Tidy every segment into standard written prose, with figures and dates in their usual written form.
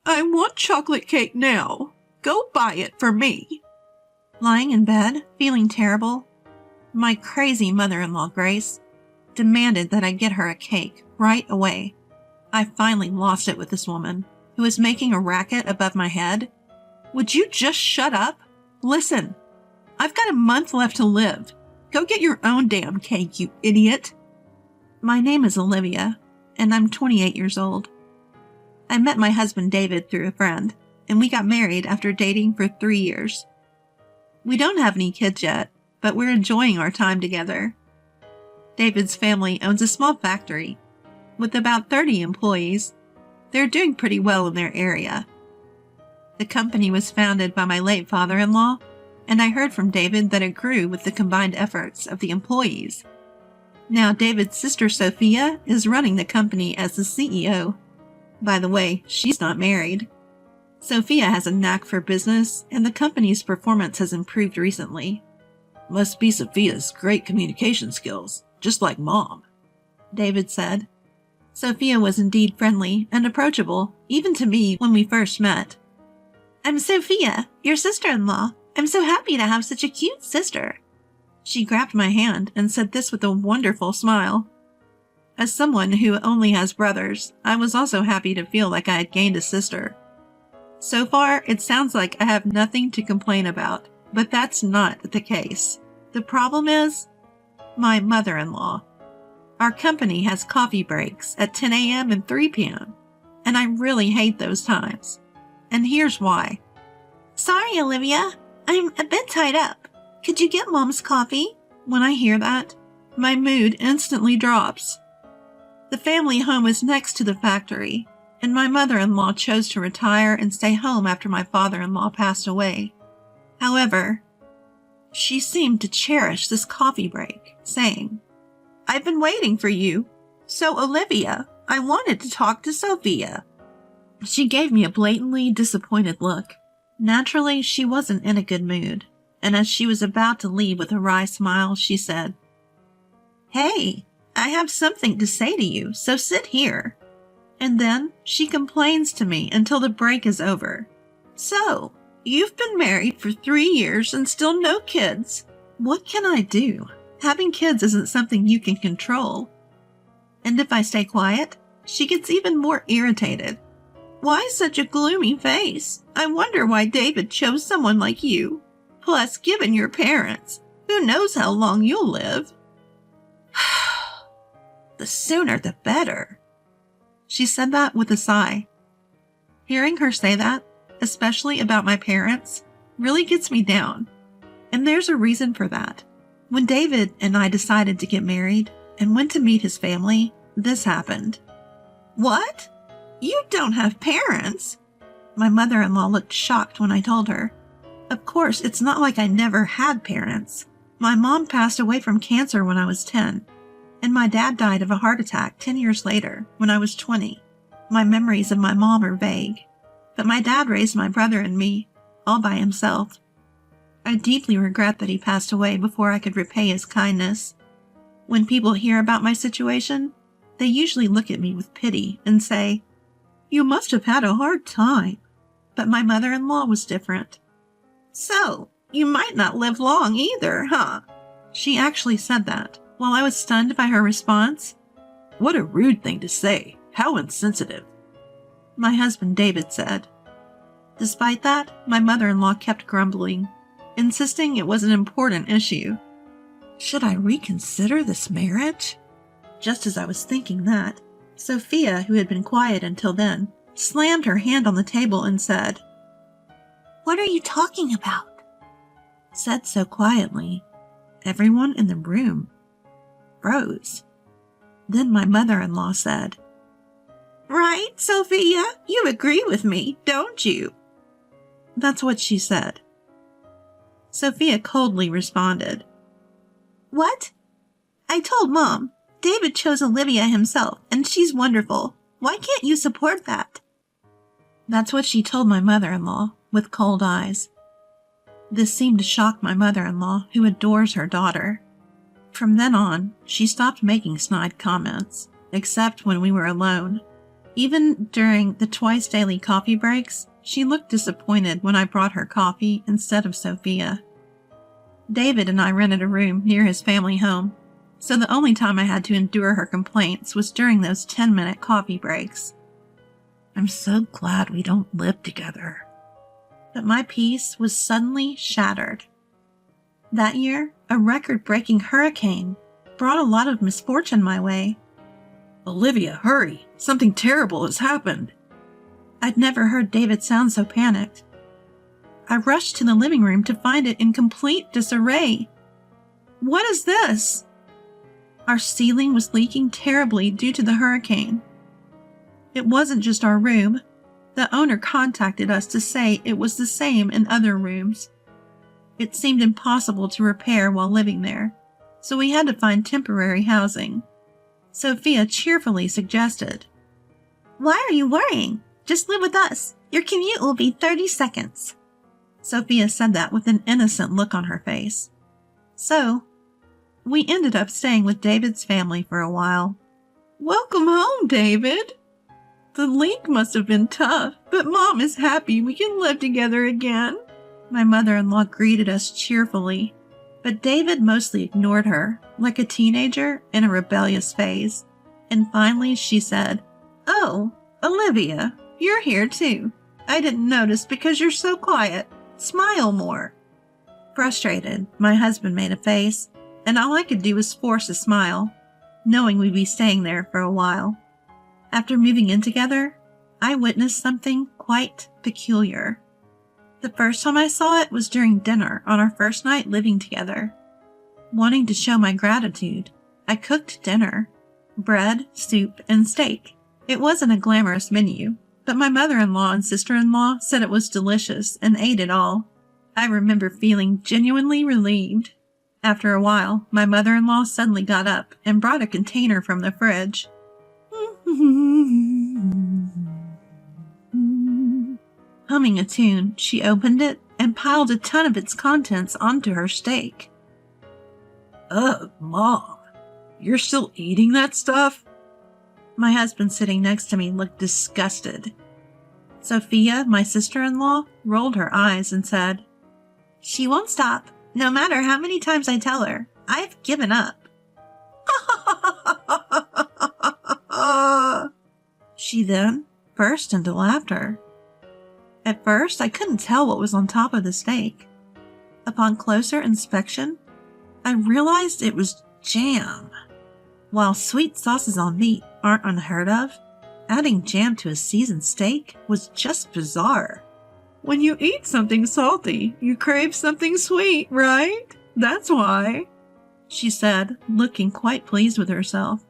I want chocolate cake now. Go buy it for me. Lying in bed, feeling terrible, my crazy mother-in-law, Grace, demanded that I get her a cake right away. I finally lost it with this woman, who was making a racket above my head. Would you just shut up? Listen, I've got a month left to live. Go get your own damn cake, you idiot. My name is Olivia, and I'm 28 years old. I met my husband David through a friend, and we got married after dating for 3 years. We don't have any kids yet, but we're enjoying our time together. David's family owns a small factory with about 30 employees. They're doing pretty well in their area. The company was founded by my late father-in-law, and I heard from David that it grew with the combined efforts of the employees. Now David's sister Sophia is running the company as the CEO. By the way, she's not married. Sophia has a knack for business, and the company's performance has improved recently. Must be Sophia's great communication skills, just like Mom, David said. Sophia was indeed friendly and approachable, even to me when we first met. I'm Sophia, your sister-in-law. I'm so happy to have such a cute sister. She grabbed my hand and said this with a wonderful smile. As someone who only has brothers, I was also happy to feel like I had gained a sister. So far, it sounds like I have nothing to complain about, but that's not the case. The problem is my mother-in-law. Our company has coffee breaks at 10 a.m. and 3 p.m., and I really hate those times. And here's why. Sorry, Olivia. I'm a bit tied up. Could you get Mom's coffee? When I hear that, my mood instantly drops. The family home is next to the factory, and my mother-in-law chose to retire and stay home after my father-in-law passed away. However, she seemed to cherish this coffee break, saying, I've been waiting for you. So, Olivia, I wanted to talk to Sophia. She gave me a blatantly disappointed look. Naturally, she wasn't in a good mood, and as she was about to leave with a wry smile, she said, Hey, I have something to say to you, so sit here. And then she complains to me until the break is over. So, you've been married for 3 years and still no kids. What can I do? Having kids isn't something you can control. And if I stay quiet, she gets even more irritated. Why such a gloomy face? I wonder why David chose someone like you. Plus, given your parents, who knows how long you'll live? The sooner the better. She said that with a sigh. Hearing her say that, especially about my parents, really gets me down. And there's a reason for that. When David and I decided to get married and went to meet his family, this happened. What? You don't have parents? My mother-in-law looked shocked when I told her. Of course, it's not like I never had parents. My mom passed away from cancer when I was 10, and my dad died of a heart attack 10 years later when I was 20. My memories of my mom are vague, but my dad raised my brother and me, all by himself. I deeply regret that he passed away before I could repay his kindness. When people hear about my situation, they usually look at me with pity and say, You must have had a hard time. But my mother-in-law was different. So, you might not live long either, huh? She actually said that, while I was stunned by her response. What a rude thing to say. How insensitive. My husband David said. Despite that, my mother-in-law kept grumbling, insisting it was an important issue. Should I reconsider this marriage? Just as I was thinking that, Sophia, who had been quiet until then, slammed her hand on the table and said, What are you talking about? Said so quietly, everyone in the room froze. Then my mother-in-law said, Right, Sophia, you agree with me, don't you? That's what she said. Sophia coldly responded, What? I told Mom. David chose Olivia himself, and she's wonderful. Why can't you support that? That's what she told my mother-in-law, with cold eyes. This seemed to shock my mother-in-law, who adores her daughter. From then on, she stopped making snide comments, except when we were alone. Even during the twice daily coffee breaks, she looked disappointed when I brought her coffee instead of Sophia. David and I rented a room near his family home, so the only time I had to endure her complaints was during those 10-minute coffee breaks. I'm so glad we don't live together. But my peace was suddenly shattered. That year, a record-breaking hurricane brought a lot of misfortune my way. Olivia, hurry! Something terrible has happened. I'd never heard David sound so panicked. I rushed to the living room to find it in complete disarray. What is this? Our ceiling was leaking terribly due to the hurricane. It wasn't just our room. The owner contacted us to say it was the same in other rooms. It seemed impossible to repair while living there, so we had to find temporary housing. Sophia cheerfully suggested, "Why are you worrying? Just live with us. Your commute will be 30 seconds. Sophia said that with an innocent look on her face. So, we ended up staying with David's family for a while. Welcome home, David. The leak must have been tough, but Mom is happy we can live together again. My mother-in-law greeted us cheerfully, but David mostly ignored her, like a teenager in a rebellious phase. And finally she said, "Oh, Olivia, you're here too. I didn't notice because you're so quiet. Smile more." Frustrated, my husband made a face, and all I could do was force a smile, knowing we'd be staying there for a while. After moving in together, I witnessed something quite peculiar. The first time I saw it was during dinner on our first night living together. Wanting to show my gratitude, I cooked dinner: bread, soup, and steak. It wasn't a glamorous menu, but my mother-in-law and sister-in-law said it was delicious and ate it all. I remember feeling genuinely relieved. After a while, my mother-in-law suddenly got up and brought a container from the fridge. Humming a tune, she opened it and piled a ton of its contents onto her steak. "Ugh, Mom, you're still eating that stuff?" My husband sitting next to me looked disgusted. Sophia, my sister-in-law, rolled her eyes and said, "She won't stop, no matter how many times I tell her. I've given up." She then burst into laughter. At first, I couldn't tell what was on top of the steak. Upon closer inspection, I realized it was jam. While sweet sauces on meat aren't unheard of, adding jam to a seasoned steak was just bizarre. "When you eat something salty, you crave something sweet, right? That's why," she said, looking quite pleased with herself.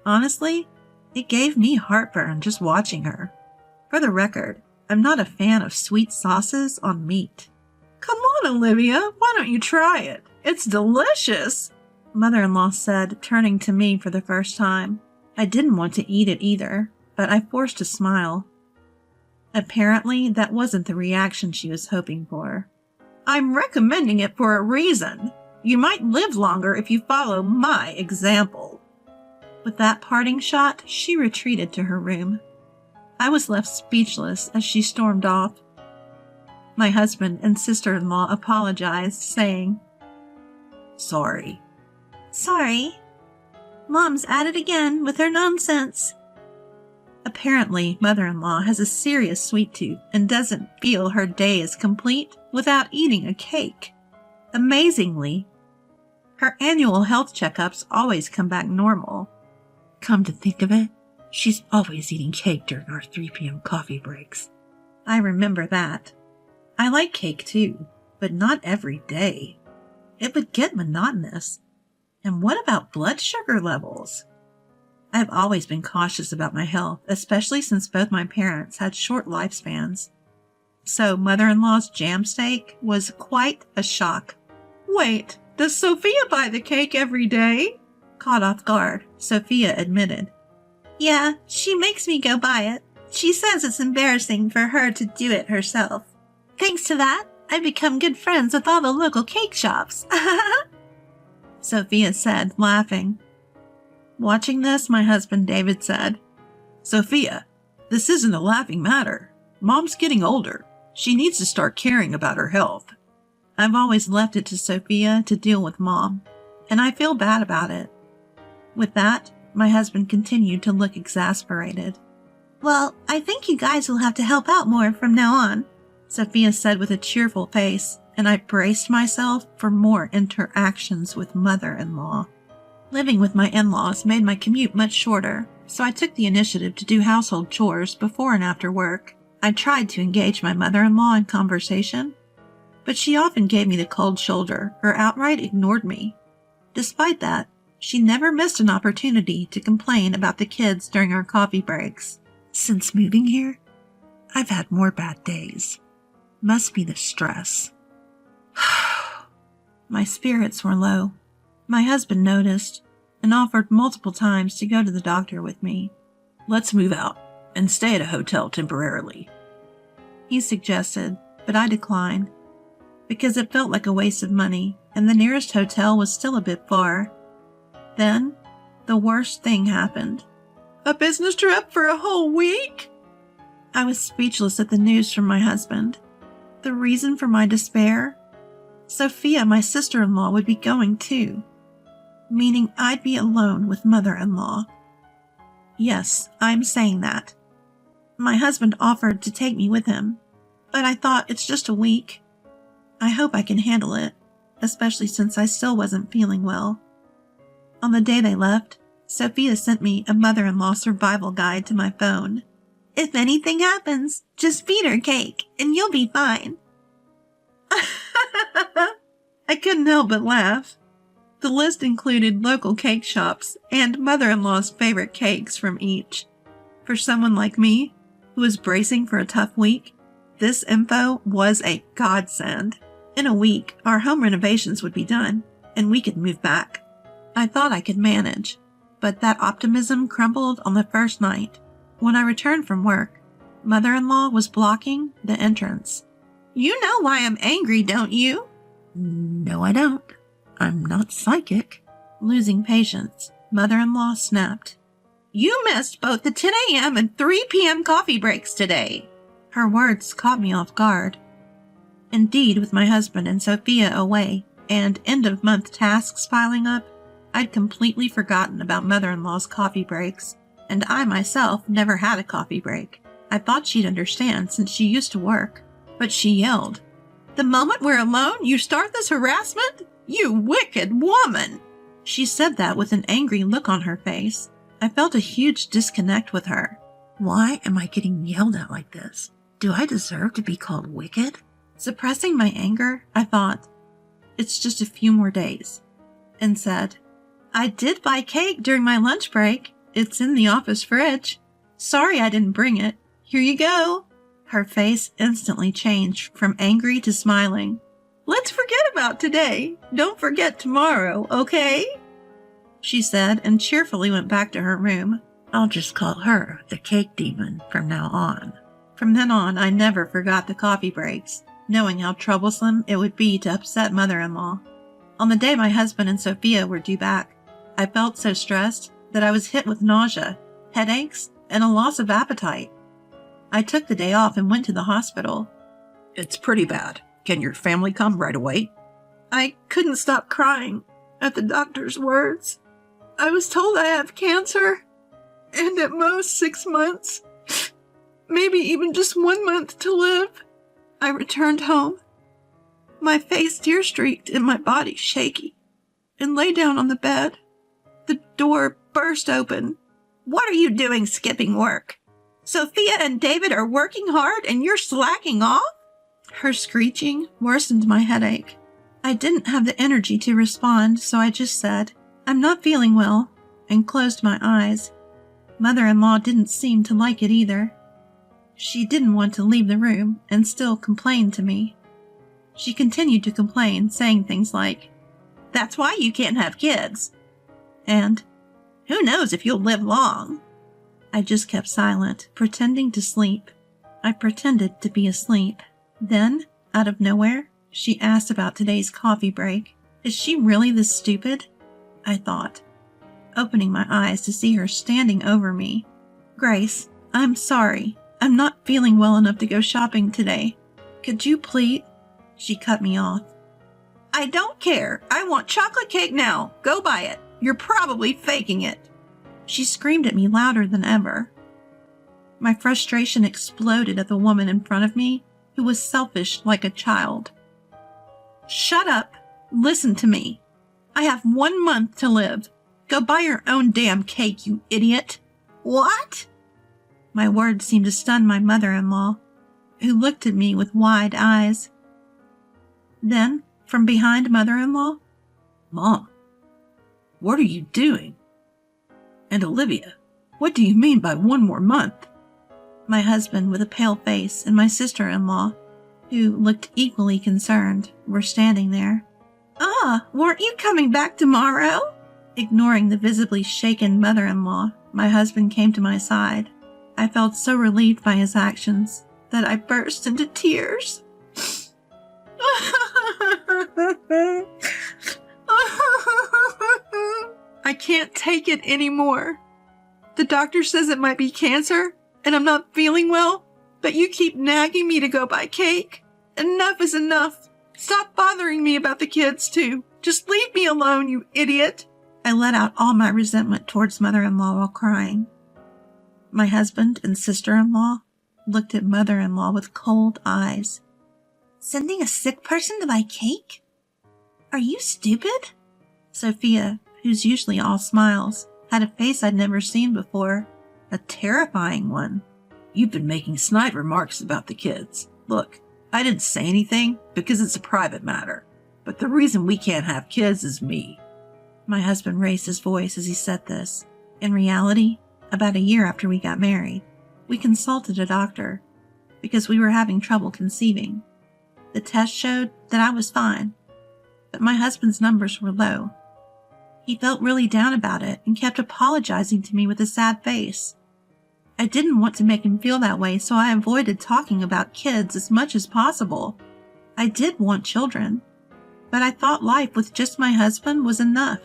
Honestly, it gave me heartburn just watching her. For the record, I'm not a fan of sweet sauces on meat. "Come on, Olivia, why don't you try it? It's delicious," Mother-in-law said, turning to me for the first time. I didn't want to eat it either, but I forced a smile. Apparently, that wasn't the reaction she was hoping for. "I'm recommending it for a reason. You might live longer if you follow my example." With that parting shot, she retreated to her room. I was left speechless as she stormed off. My husband and sister-in-law apologized, saying, "Sorry." "Sorry. Mom's at it again with her nonsense." Apparently, mother-in-law has a serious sweet tooth and doesn't feel her day is complete without eating a cake. Amazingly, her annual health checkups always come back normal. Come to think of it, she's always eating cake during our 3 p.m. coffee breaks. I remember that. I like cake too, but not every day. It would get monotonous. And what about blood sugar levels? I've always been cautious about my health, especially since both my parents had short lifespans. So mother-in-law's jam steak was quite a shock. "Wait, does Sophia buy the cake every day?" Caught off guard, Sophia admitted. "Yeah, she makes me go buy it. She says it's embarrassing for her to do it herself. Thanks to that, I've become good friends with all the local cake shops." Sophia said, laughing. Watching this, my husband David said, "Sophia, This isn't a laughing matter. Mom's getting older. She needs to start caring about her health. I've always left it to Sophia to deal with Mom, and I feel bad about it. With that, my husband continued to look exasperated. Well, I think you guys will have to help out more from now on, Sophia said with a cheerful face, and I braced myself for more interactions with mother-in-law. Living with my in-laws made my commute much shorter, so I took the initiative to do household chores before and after work. I tried to engage my mother-in-law in conversation, but she often gave me the cold shoulder or outright ignored me. Despite that, she never missed an opportunity to complain about the kids during our coffee breaks. Since moving here, I've had more bad days. Must be the stress. My spirits were low. My husband noticed and offered multiple times to go to the doctor with me. Let's move out and stay at a hotel temporarily, he suggested, but I declined because it felt like a waste of money and the nearest hotel was still a bit far. Then, the worst thing happened. A business trip for a whole week? I was speechless at the news from my husband. The reason for my despair? Sophia, my sister-in-law, would be going too, meaning I'd be alone with mother-in-law. Yes, I'm saying that. My husband offered to take me with him, but I thought it's just a week. I hope I can handle it, especially since I still wasn't feeling well. On the day they left, Sophia sent me a mother-in-law survival guide to my phone. If anything happens, just feed her cake and you'll be fine. I couldn't help but laugh. The list included local cake shops and mother-in-law's favorite cakes from each. For someone like me, who was bracing for a tough week, this info was a godsend. In a week, our home renovations would be done, and we could move back. I thought I could manage, but that optimism crumbled on the first night. When I returned from work, mother-in-law was blocking the entrance. You know why I'm angry, don't you? No, I don't. I'm not psychic. Losing patience, mother-in-law snapped. You missed both the 10 a.m. and 3 p.m. coffee breaks today. Her words caught me off guard. Indeed, with my husband and Sophia away and end-of-month tasks piling up, I'd completely forgotten about mother-in-law's coffee breaks, and I myself never had a coffee break. I thought she'd understand since she used to work, but she yelled, The moment we're alone, you start this harassment? You wicked woman! She said that with an angry look on her face. I felt a huge disconnect with her. Why am I getting yelled at like this? Do I deserve to be called wicked? Suppressing my anger, I thought, it's just a few more days, and said, I did buy cake during my lunch break. It's in the office fridge. Sorry I didn't bring it. Here you go. Her face instantly changed from angry to smiling. Let's forget about today. Don't forget tomorrow, okay? She said and cheerfully went back to her room. I'll just call her the cake demon from now on. From then on, I never forgot the coffee breaks, knowing how troublesome it would be to upset mother-in-law. On the day my husband and Sophia were due back, I felt so stressed that I was hit with nausea, headaches, and a loss of appetite. I took the day off and went to the hospital. It's pretty bad. Can your family come right away? I couldn't stop crying at the doctor's words. I was told I have cancer, and at most 6 months, maybe even just 1 month to live. I returned home, my face tear-streaked and my body shaky, and lay down on the bed. The door burst open. What are you doing skipping work? Sophia and David are working hard and you're slacking off? Her screeching worsened my headache. I didn't have the energy to respond, so I just said, I'm not feeling well, and closed my eyes. Mother-in-law didn't seem to like it either. She didn't want to leave the room and still complained to me. She continued to complain, saying things like, That's why you can't have kids. And, Who knows if you'll live long? I just kept silent, pretending to sleep. I pretended to be asleep. Then, out of nowhere, she asked about today's coffee break. Is she really this stupid? I thought, opening my eyes to see her standing over me. Grace, I'm sorry. I'm not feeling well enough to go shopping today. Could you please? She cut me off. I don't care. I want chocolate cake now. Go buy it. You're probably faking it. She screamed at me louder than ever. My frustration exploded at the woman in front of me who was selfish like a child. Shut up. Listen to me. I have 1 month to live. Go buy your own damn cake, you idiot. What? My words seemed to stun my mother-in-law, who looked at me with wide eyes. Then, from behind mother-in-law, Mom, what are you doing? And Olivia, what do you mean by 1 more month? My husband with a pale face and my sister-in-law, who looked equally concerned, were standing there. Weren't you coming back tomorrow? Ignoring the visibly shaken mother-in-law, my husband came to my side. I felt so relieved by his actions that I burst into tears. I can't take it anymore. The doctor says it might be cancer, and I'm not feeling well, but you keep nagging me to go buy cake. Enough is enough. Stop bothering me about the kids, too. Just leave me alone, you idiot. I let out all my resentment towards mother-in-law while crying. My husband and sister-in-law looked at mother-in-law with cold eyes. Sending a sick person to buy cake? Are you stupid? Sophia, who's usually all smiles, had a face I'd never seen before. A terrifying one. You've been making snide remarks about the kids. Look, I didn't say anything because it's a private matter. But the reason we can't have kids is me. My husband raised his voice as he said this. In reality, about a year after we got married, we consulted a doctor because we were having trouble conceiving. The test showed that I was fine, but my husband's numbers were low. He felt really down about it and kept apologizing to me with a sad face. I didn't want to make him feel that way, so I avoided talking about kids as much as possible. I did want children, but I thought life with just my husband was enough.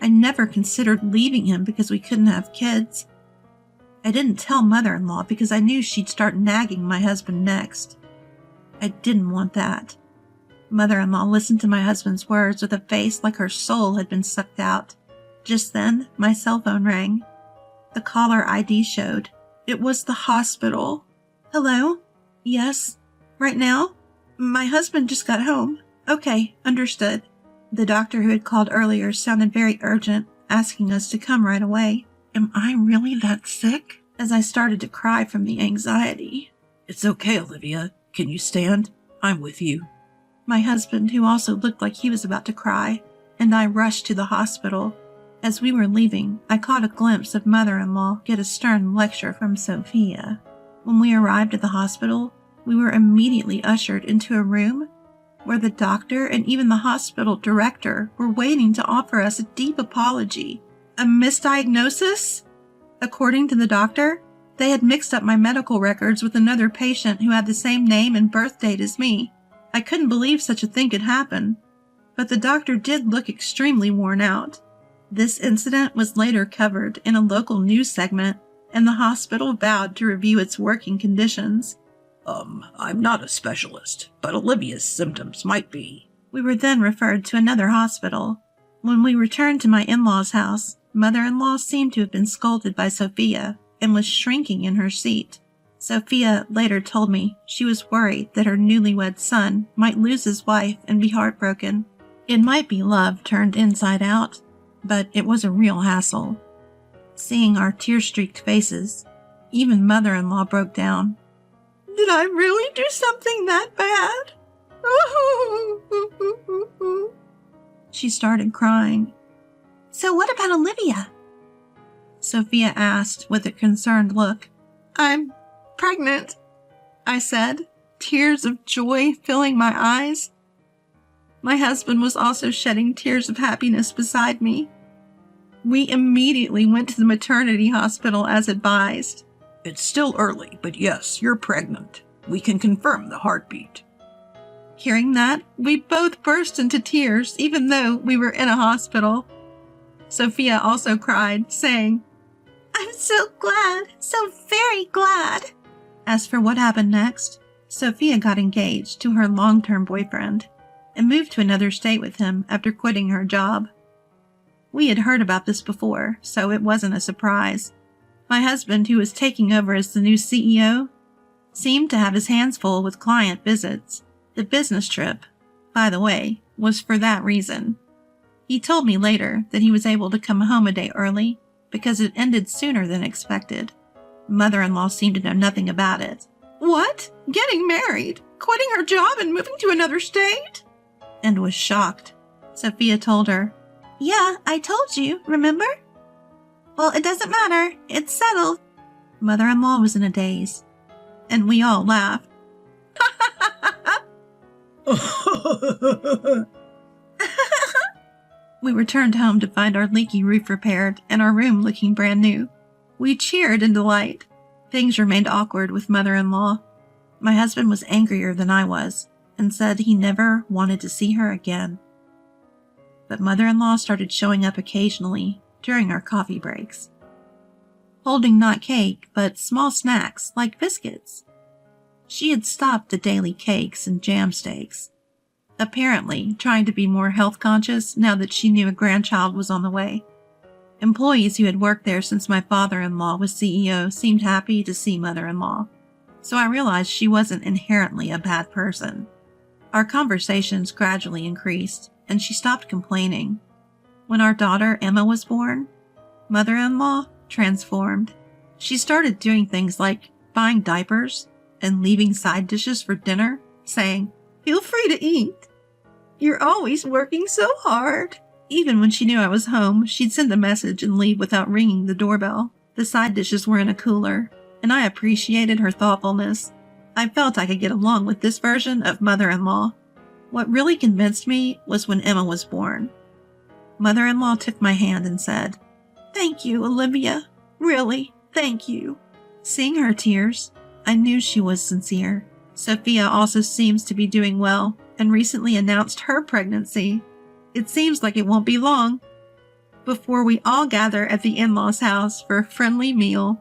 I never considered leaving him because we couldn't have kids. I didn't tell mother-in-law because I knew she'd start nagging my husband next. I didn't want that. Mother-in-law listened to my husband's words with a face like her soul had been sucked out. Just then, my cell phone rang. The caller ID showed. It was the hospital. Hello? Yes? Right now? My husband just got home. Okay, understood. The doctor who had called earlier sounded very urgent, asking us to come right away. Am I really that sick? As I started to cry from the anxiety. It's okay, Olivia. Can you stand? I'm with you. My husband, who also looked like he was about to cry, and I rushed to the hospital. As we were leaving, I caught a glimpse of mother-in-law get a stern lecture from Sophia. When we arrived at the hospital, we were immediately ushered into a room where the doctor and even the hospital director were waiting to offer us a deep apology. A misdiagnosis? According to the doctor, they had mixed up my medical records with another patient who had the same name and birth date as me. I couldn't believe such a thing could happen, but the doctor did look extremely worn out. This incident was later covered in a local news segment, and the hospital vowed to review its working conditions. I'm not a specialist, but Olivia's symptoms might be. We were then referred to another hospital. When we returned to my in-law's house, mother-in-law seemed to have been scolded by Sophia and was shrinking in her seat. Sophia later told me she was worried that her newlywed son might lose his wife and be heartbroken. It might be love turned inside out, but it was a real hassle. Seeing our tear-streaked faces, even mother-in-law broke down. Did I really do something that bad? She started crying. So what about Olivia? Sophia asked with a concerned look. I'm pregnant, I said, tears of joy filling my eyes. My husband was also shedding tears of happiness beside me. We immediately went to the maternity hospital as advised. It's still early, but yes, you're pregnant. We can confirm the heartbeat. Hearing that, we both burst into tears, even though we were in a hospital. Sophia also cried, saying, I'm so glad, so very glad. As for what happened next, Sophia got engaged to her long-term boyfriend and moved to another state with him after quitting her job. We had heard about this before, so it wasn't a surprise. My husband, who was taking over as the new CEO, seemed to have his hands full with client visits. The business trip, by the way, was for that reason. He told me later that he was able to come home a day early because it ended sooner than expected. Mother-in-law seemed to know nothing about it. What? Getting married? Quitting her job and moving to another state? And was shocked. Sophia told her, "Yeah, I told you, remember?" "Well, it doesn't matter. It's settled." Mother-in-law was in a daze, and we all laughed. We returned home to find our leaky roof repaired and our room looking brand new. We cheered in delight. Things remained awkward with mother-in-law. My husband was angrier than I was and said he never wanted to see her again. But mother-in-law started showing up occasionally during our coffee breaks, holding not cake, but small snacks like biscuits. She had stopped the daily cakes and jam steaks, apparently trying to be more health conscious now that she knew a grandchild was on the way. Employees who had worked there since my father-in-law was CEO seemed happy to see mother-in-law, so I realized she wasn't inherently a bad person. Our conversations gradually increased, and she stopped complaining. When our daughter Emma was born, mother-in-law transformed. She started doing things like buying diapers and leaving side dishes for dinner, saying, "Feel free to eat. You're always working so hard." Even when she knew I was home, she'd send a message and leave without ringing the doorbell. The side dishes were in a cooler, and I appreciated her thoughtfulness. I felt I could get along with this version of mother-in-law. What really convinced me was when Emma was born. Mother-in-law took my hand and said, "Thank you, Olivia. Really, thank you." Seeing her tears, I knew she was sincere. Sophia also seems to be doing well and recently announced her pregnancy. It seems like it won't be long before we all gather at the in-laws' house for a friendly meal